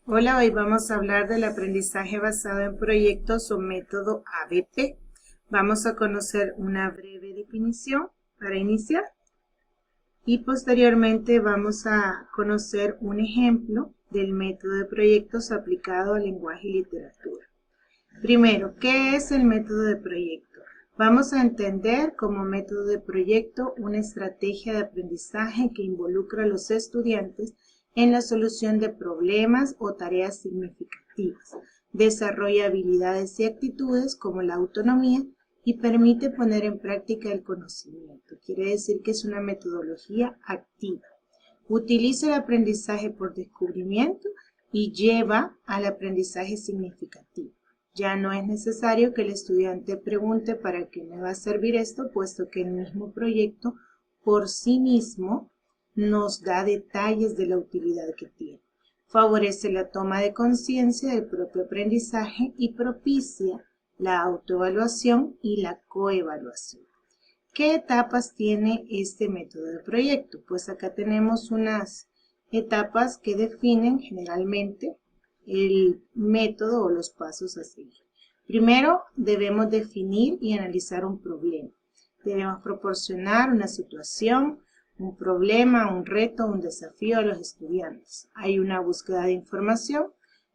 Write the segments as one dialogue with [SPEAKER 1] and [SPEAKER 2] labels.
[SPEAKER 1] Hola, hoy vamos a hablar del aprendizaje basado en proyectos o método ABP. Vamos a conocer una breve definición para iniciar y posteriormente vamos a conocer un ejemplo del método de proyectos aplicado al lenguaje y literatura. Primero, ¿qué es el método de proyecto? Vamos a entender como método de proyecto una estrategia de aprendizaje que involucra a los estudiantes en la solución de problemas o tareas significativas, desarrolla habilidades y actitudes como la autonomía y permite poner en práctica el conocimiento. Quiere decir que es una metodología activa. Utiliza el aprendizaje por descubrimiento y lleva al aprendizaje significativo. Ya no es necesario que el estudiante pregunte para qué me va a servir esto, puesto que el mismo proyecto por sí mismo nos da detalles de la utilidad que tiene. Favorece la toma de conciencia del propio aprendizaje y propicia la autoevaluación y la coevaluación. ¿Qué etapas tiene este método de proyecto? Pues acá tenemos unas etapas que definen generalmente el método o los pasos a seguir. Primero, debemos definir y analizar un problema. Debemos proporcionar una situación, un problema, un reto, un desafío a los estudiantes. Hay una búsqueda de información.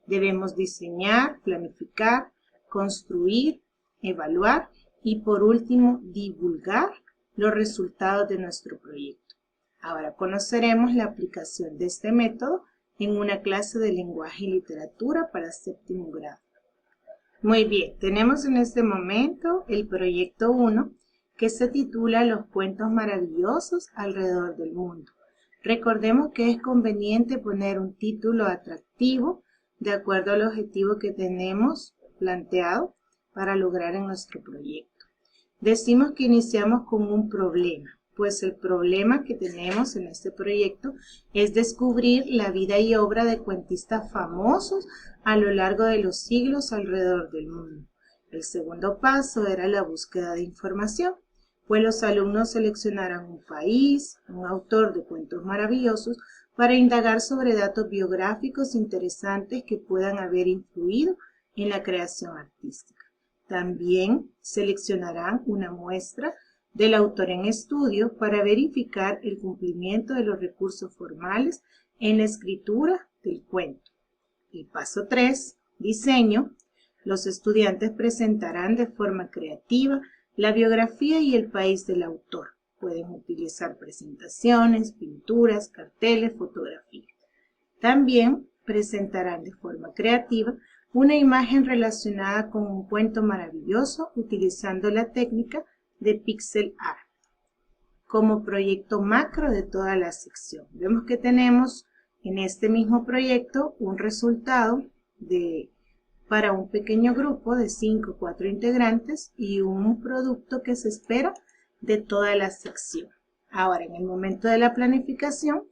[SPEAKER 1] Debemos diseñar, planificar, construir, evaluar y por último divulgar los resultados de nuestro proyecto. Ahora conoceremos la aplicación de este método en una clase de lenguaje y literatura para séptimo grado. Muy bien, tenemos en este momento el proyecto 1 que se titula Los cuentos maravillosos alrededor del mundo. Recordemos que es conveniente poner un título atractivo de acuerdo al objetivo que tenemos planteado para lograr en nuestro proyecto. Decimos que iniciamos con un problema, pues el problema que tenemos en este proyecto es descubrir la vida y obra de cuentistas famosos a lo largo de los siglos alrededor del mundo. El segundo paso era la búsqueda de información, pues los alumnos seleccionaran un país, un autor de cuentos maravillosos, para indagar sobre datos biográficos interesantes que puedan haber influido en la creación artística. También seleccionarán una muestra del autor en estudio para verificar el cumplimiento de los recursos formales en la escritura del cuento. El paso 3, diseño. Los estudiantes presentarán de forma creativa la biografía y el país del autor. Pueden utilizar presentaciones, pinturas, carteles, fotografías. También presentarán de forma creativa una imagen relacionada con un cuento maravilloso utilizando la técnica de pixel art como proyecto macro de toda la sección. Vemos que tenemos en este mismo proyecto un resultado para un pequeño grupo de 5 o 4 integrantes y un producto que se espera de toda la sección. Ahora, en el momento de la planificación,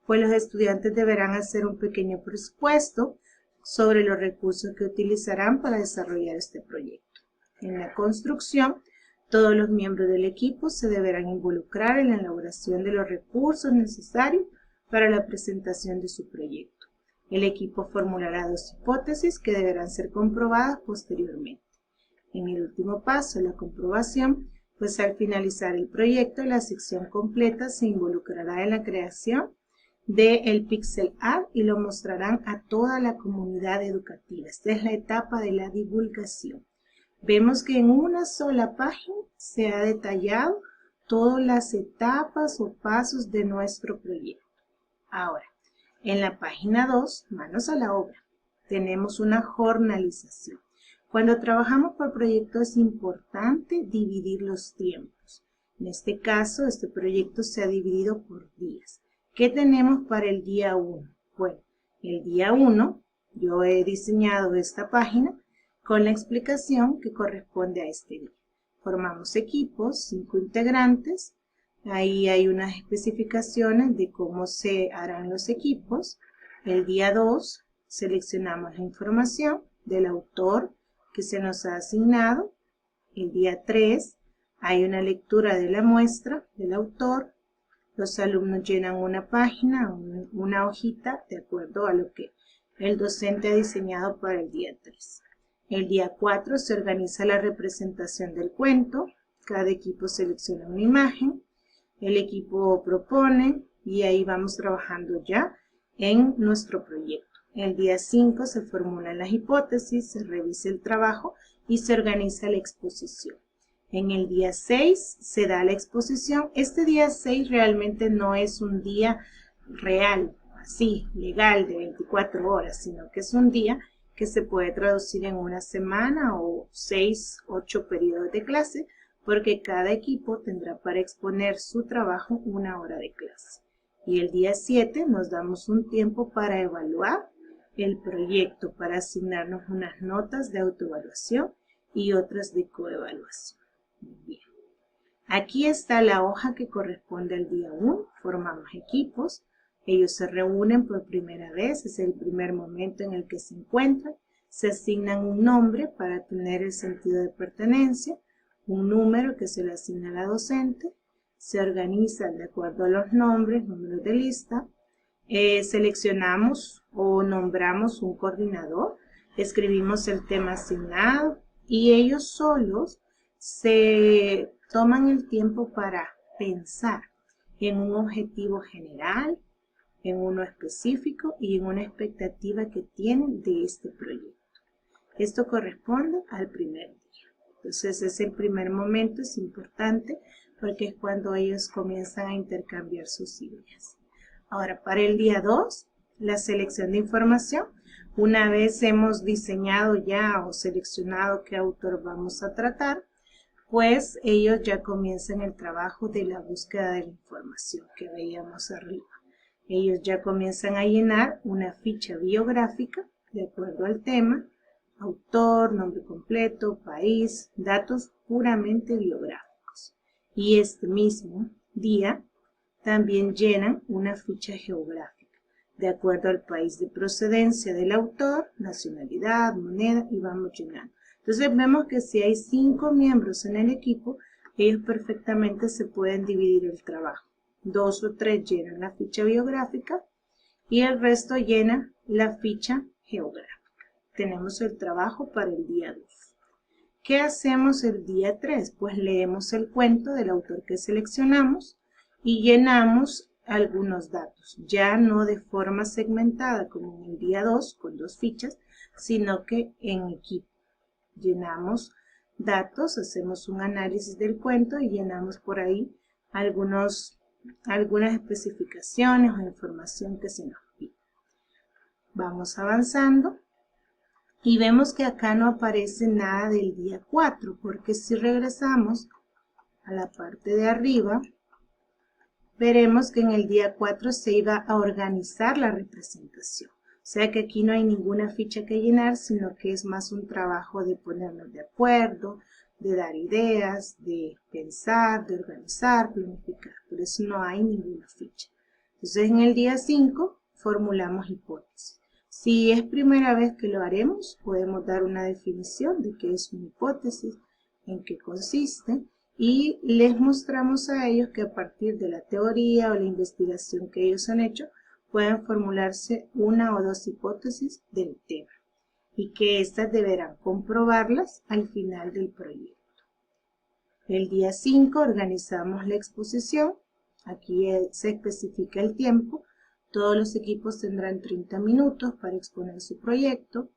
[SPEAKER 1] pues los estudiantes deberán hacer un pequeño presupuesto sobre los recursos que utilizarán para desarrollar este proyecto. En la construcción, todos los miembros del equipo se deberán involucrar en la elaboración de los recursos necesarios para la presentación de su proyecto. El equipo formulará 2 hipótesis que deberán ser comprobadas posteriormente. En el último paso, la comprobación, pues al finalizar el proyecto, la sección completa se involucrará en la creación del pixel art y lo mostrarán a toda la comunidad educativa. Esta es la etapa de la divulgación. Vemos que en una sola página se ha detallado todas las etapas o pasos de nuestro proyecto. Ahora, en la página 2, manos a la obra, tenemos una jornalización. Cuando trabajamos por proyecto es importante dividir los tiempos. En este caso, este proyecto se ha dividido por días. ¿Qué tenemos para el día 1? Bueno, el día 1 yo he diseñado esta página con la explicación que corresponde a este día. Formamos equipos, 5 integrantes. Ahí hay unas especificaciones de cómo se harán los equipos. El día 2 seleccionamos la información del autor que se nos ha asignado. El día 3 hay una lectura de la muestra del autor. Los alumnos llenan una página, una hojita, de acuerdo a lo que el docente ha diseñado para el día 3. El día 4 se organiza la representación del cuento, cada equipo selecciona una imagen, el equipo propone y ahí vamos trabajando ya en nuestro proyecto. El día 5 se formulan las hipótesis, se revisa el trabajo y se organiza la exposición. En el día 6 se da la exposición. Este día 6 realmente no es un día real, así, legal, de 24 horas, sino que es un día que se puede traducir en una semana o 6, 8 periodos de clase, porque cada equipo tendrá para exponer su trabajo una hora de clase. Y el día 7 nos damos un tiempo para evaluar el proyecto, para asignarnos unas notas de autoevaluación y otras de coevaluación. Bien. Aquí está la hoja que corresponde al día 1, formamos equipos, ellos se reúnen por primera vez, es el primer momento en el que se encuentran, se asignan un nombre para tener el sentido de pertenencia, un número que se le asigna a la docente, se organizan de acuerdo a los nombres, números de lista, seleccionamos o nombramos un coordinador, escribimos el tema asignado y ellos solos se toman el tiempo para pensar en un objetivo general, en uno específico y en una expectativa que tienen de este proyecto. Esto corresponde al primer día. Entonces es el primer momento, es importante porque es cuando ellos comienzan a intercambiar sus ideas. Ahora, para el día 2, la selección de información. Una vez hemos diseñado ya o seleccionado qué autor vamos a tratar, pues ellos ya comienzan el trabajo de la búsqueda de la información que veíamos arriba. Ellos ya comienzan a llenar una ficha biográfica de acuerdo al tema, autor, nombre completo, país, datos puramente biográficos. Y este mismo día también llenan una ficha geográfica de acuerdo al país de procedencia del autor, nacionalidad, moneda y vamos llenando. Entonces vemos que si hay 5 miembros en el equipo, ellos perfectamente se pueden dividir el trabajo. 2 o 3 llenan la ficha biográfica y el resto llena la ficha geográfica. Tenemos el trabajo para el día 2. ¿Qué hacemos el día 3? Pues leemos el cuento del autor que seleccionamos y llenamos algunos datos, ya no de forma segmentada como en el día 2 con 2 fichas, sino que en equipo. Llenamos datos, hacemos un análisis del cuento y llenamos por ahí algunas especificaciones o información que se nos pide. Vamos avanzando y vemos que acá no aparece nada del día 4, porque si regresamos a la parte de arriba, veremos que en el día 4 se iba a organizar la representación. O sea que aquí no hay ninguna ficha que llenar, sino que es más un trabajo de ponernos de acuerdo, de dar ideas, de pensar, de organizar, planificar. Por eso no hay ninguna ficha. Entonces en el día 5 formulamos hipótesis. Si es primera vez que lo haremos, podemos dar una definición de qué es una hipótesis, en qué consiste, y les mostramos a ellos que a partir de la teoría o la investigación que ellos han hecho, pueden formularse 1 o 2 hipótesis del tema y que éstas deberán comprobarlas al final del proyecto. El día 5 organizamos la exposición, aquí se especifica el tiempo, todos los equipos tendrán 30 minutos para exponer su proyecto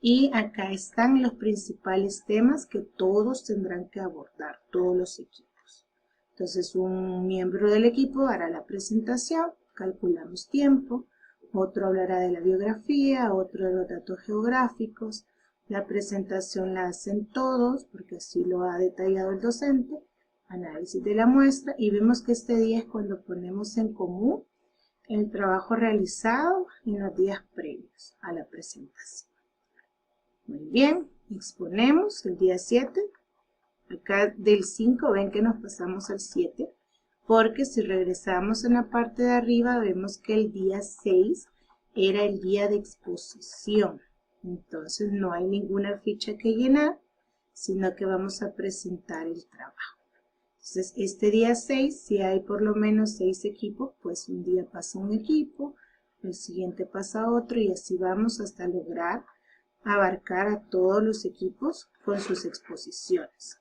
[SPEAKER 1] y acá están los principales temas que todos tendrán que abordar, todos los equipos. Entonces un miembro del equipo hará la presentación, calculamos tiempo, otro hablará de la biografía, otro de los datos geográficos, la presentación la hacen todos porque así lo ha detallado el docente, análisis de la muestra y vemos que este día es cuando ponemos en común el trabajo realizado en los días previos a la presentación. Muy bien, exponemos el día 7. Acá del 5 ven que nos pasamos al 7, porque si regresamos en la parte de arriba vemos que el día 6 era el día de exposición. Entonces no hay ninguna ficha que llenar, sino que vamos a presentar el trabajo. Entonces este día 6, si hay por lo menos 6 equipos, pues un día pasa un equipo, el siguiente pasa a otro y así vamos hasta lograr abarcar a todos los equipos con sus exposiciones.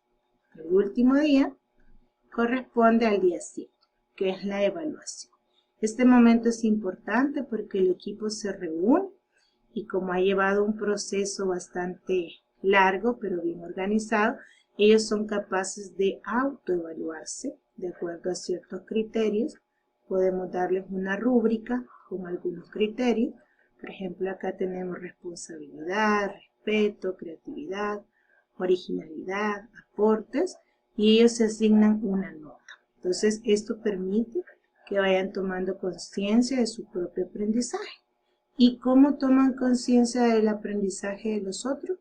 [SPEAKER 1] El último día corresponde al día 7, que es la evaluación. Este momento es importante porque el equipo se reúne y como ha llevado un proceso bastante largo pero bien organizado, ellos son capaces de autoevaluarse de acuerdo a ciertos criterios. Podemos darles una rúbrica con algunos criterios. Por ejemplo, acá tenemos responsabilidad, respeto, creatividad, originalidad, aportes, y ellos se asignan una nota. Entonces, esto permite que vayan tomando conciencia de su propio aprendizaje. ¿Y cómo toman conciencia del aprendizaje de los otros?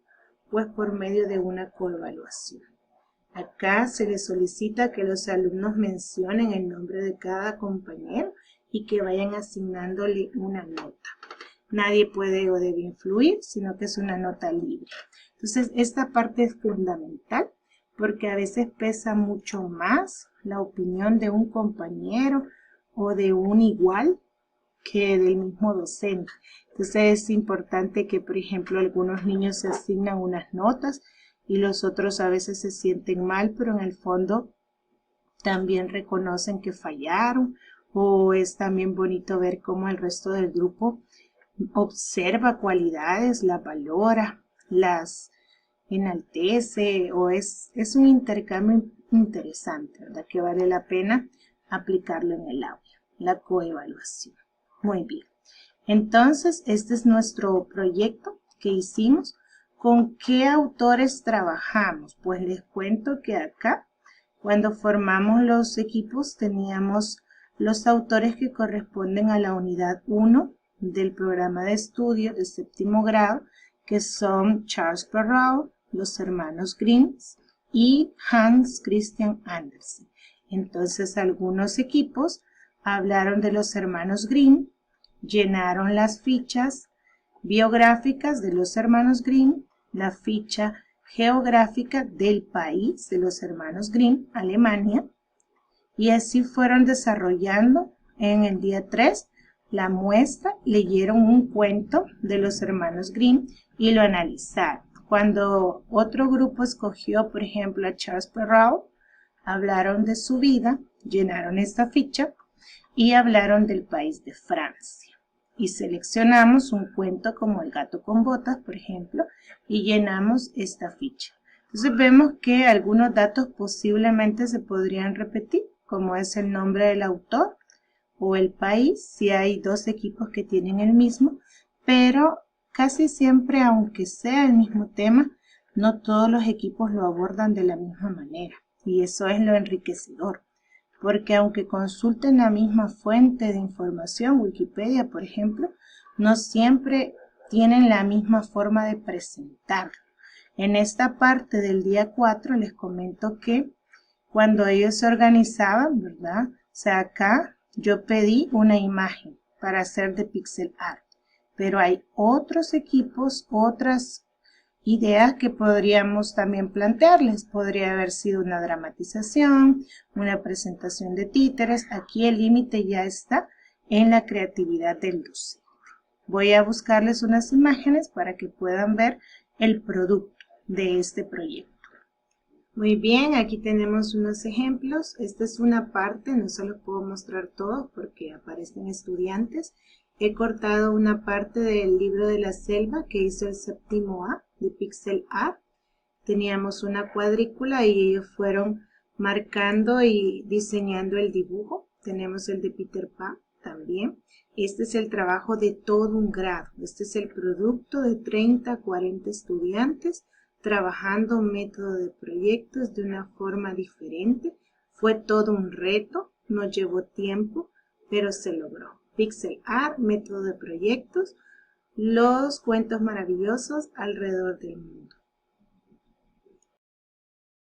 [SPEAKER 1] Pues por medio de una coevaluación. Acá se les solicita que los alumnos mencionen el nombre de cada compañero y que vayan asignándole una nota. Nadie puede o debe influir, sino que es una nota libre. Entonces, esta parte es fundamental porque a veces pesa mucho más la opinión de un compañero o de un igual que del mismo docente. Entonces, es importante que, por ejemplo, algunos niños se asignan unas notas y los otros a veces se sienten mal, pero en el fondo también reconocen que fallaron, o es también bonito ver cómo el resto del grupo observa cualidades, las valora, las enaltece, o es un intercambio interesante, ¿verdad? Que vale la pena aplicarlo en el aula, la coevaluación. Muy bien. Entonces, este es nuestro proyecto que hicimos. ¿Con qué autores trabajamos? Pues les cuento que acá, cuando formamos los equipos, teníamos los autores que corresponden a la unidad 1 del programa de estudio de 7º grado, que son Charles Perrault, los hermanos Grimm y Hans Christian Andersen. Entonces, algunos equipos hablaron de los hermanos Grimm, llenaron las fichas biográficas de los hermanos Grimm, la ficha geográfica del país de los hermanos Grimm, Alemania, y así fueron desarrollando en el día 3 la muestra, leyeron un cuento de los hermanos Grimm y lo analizaron. Cuando otro grupo escogió, por ejemplo, a Charles Perrault, hablaron de su vida, llenaron esta ficha y hablaron del país de Francia. Y seleccionamos un cuento como El gato con botas, por ejemplo, y llenamos esta ficha. Entonces vemos que algunos datos posiblemente se podrían repetir, como es el nombre del autor o el país, si hay dos equipos que tienen el mismo, pero casi siempre, aunque sea el mismo tema, no todos los equipos lo abordan de la misma manera, y eso es lo enriquecedor. Porque aunque consulten la misma fuente de información, Wikipedia, por ejemplo, no siempre tienen la misma forma de presentarlo. En esta parte del día 4 les comento que cuando ellos se organizaban, ¿verdad? O sea, acá yo pedí una imagen para hacer de pixel art, pero hay otros equipos, otras ideas que podríamos también plantearles. Podría haber sido una dramatización, una presentación de títeres. Aquí el límite ya está en la creatividad del docente. Voy a buscarles unas imágenes para que puedan ver el producto de este proyecto. Muy bien, aquí tenemos unos ejemplos. Esta es una parte, no se los puedo mostrar todo porque aparecen estudiantes. He cortado una parte del libro de la selva que hizo el 7º A de Pixel Art. Teníamos una cuadrícula y ellos fueron marcando y diseñando el dibujo. Tenemos el de Peter Pan también. Este es el trabajo de todo un grado. Este es el producto de 30 a 40 estudiantes trabajando un método de proyectos de una forma diferente. Fue todo un reto, nos llevó tiempo, pero se logró. Pixel Art, método de proyectos, los cuentos maravillosos alrededor del mundo.